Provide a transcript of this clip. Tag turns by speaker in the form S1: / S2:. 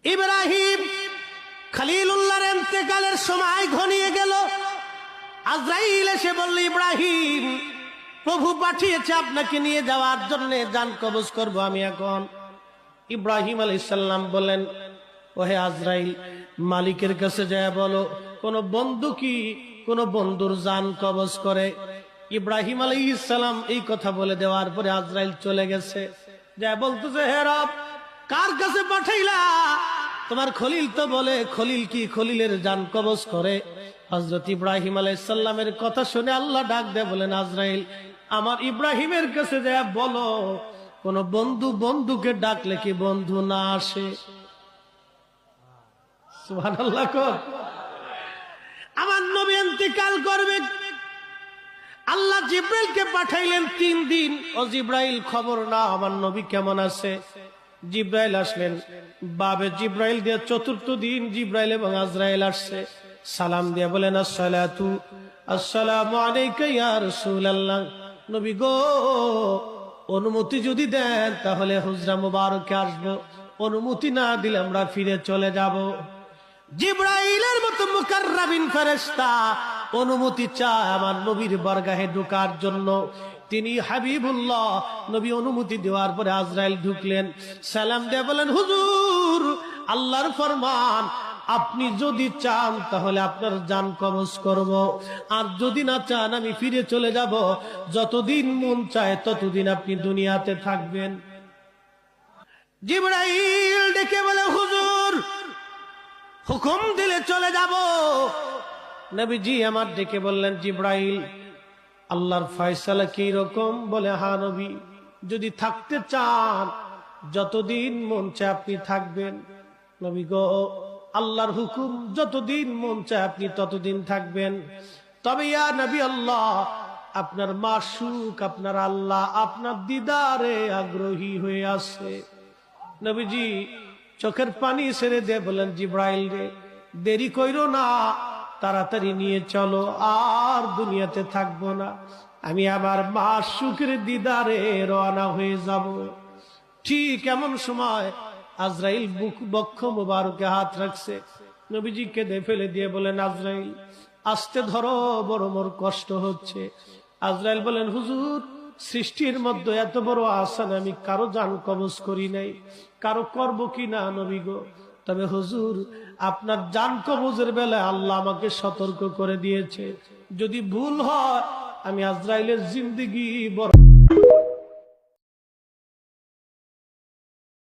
S1: ইব্রাহিম খলিলুল্লাহর ইন্তেকালের সময় ঘনিয়ে গেল। আজরাইল এসে বলল, ইব্রাহিম, প্রভু পাঠিয়েছে আপনাকে নিয়ে যাওয়ার জন্য, জান কবজ করব আমি এখন। ইব্রাহিম আলাইহিস সালাম বলেন, ওহে আজরাইল, মালিকের কাছে যায় বলো কোন বন্ধু কি কোন বন্ধুর জান কবজ করে। ইব্রাহিম আলাইহিস সালাম এই কথা বলে দেওয়ার পরে আজরাইল চলে গেছে। যা বলতেছে, হে রব, কার কাছে পাঠাইলা? তোমার খলিল তো বলে খলিল কি খলিলের জান কবজ করে। হযরত ইব্রাহিম আলাইহিস সালামের কথা শুনে আল্লাহ ডাক দেয়, বলেন, আজরাইল, আমার ইব্রাহিমের কাছে যায় বলো কোন বন্ধু বন্ধুকে ডাকলে কি বন্ধু না আসে? সুবহানাল্লাহ। আমার নবী ইন্তেকাল করবে, আল্লাহ জিব্রাইলকে পাঠাইলেন 3 দিন। ও জিব্রাইল, খবর না আমার নবী কেমন আছে। জিব্রাইল আসলেন, বাবে জিব্রাইল দিয়ে 4th দিন জিব্রাইল এবং আজরাইল আসছে। সালাম দিয়ে বলেন, আসসালামু আলাইকা ইয়া রাসূলুল্লাহ। নবী গো, অনুমতি যদি দেন তাহলে হুজরা মুবারকে আসবো, অনুমতি না দিলে আমরা ফিরে চলে যাব। জিব্রাইলের মতো মুকাররাবিন ফেরেশতা অনুমতি চায় আমার নবীর বরগাহে ঢোকার জন্য। তিনি হাবিবুল্লাহ। নবী অনুমতি দেওয়ার পরে আজরাইল ঢুকলেন, সালাম দিয়ে বলেন, হুজুর, আল্লাহর ফরমান, আপনি যদি চান তাহলে আপনার জান কবজ করব, আর যদি না চান আমি ফিরে চলে যাব। যতদিন মন চায় ততদিন আপনি দুনিয়াতে থাকবেন। জিব্রাইল ডেকে বলে, হুজুর, হুকুম দিলে চলে যাব। নবীজি আমার ডেকে বললেন, জিব্রাইল, আল্লাহর ফয়সালা কি রকম? বলে, হ্যাঁ নবী, যদি থাকতে চান যতদিন মন চায় আপনি থাকবেন। নবী গো, আল্লাহর হুকুম, যতদিন মন চায় আপনি ততদিন থাকবেন। তবে ইয়া নবী আল্লাহ, আপনার মাশুক, আপনার আল্লাহ আপনার দিদারে আগ্রহী হয়ে আছে। নবীজি চোখের পানি ছেড়ে দিয়ে বলেন, জিব্রাইল রে, দেরি কইরো না, তাড়াতাড়ি নিয়ে চলো, আর দুনিয়াতে থাকবো না, আমি আমার মাশুকের দিদারে রওনা হয়ে যাব। ঠিক এমন সময় আজরাইল বক্ষ মুবারকে হাত রাখছে। নবীজি কেঁদে ফেলে দিয়ে বলেন, আজরাইল, আস্তে ধরো, বড় মোর কষ্ট হচ্ছে। আজরাইল বলেন, হুজুর, সৃষ্টির মধ্যে এত বড় আসান আমি কারো জান কবজ করি নাই, কারো করবো কি না নবী গো। তবে হুজুর, আপনার জান কবজের বেলায় আল্লাহ আমাকে সতর্ক করে দিয়েছে, যদি ভুল হয় আমি আজরাইলের জিন্দেগি বড়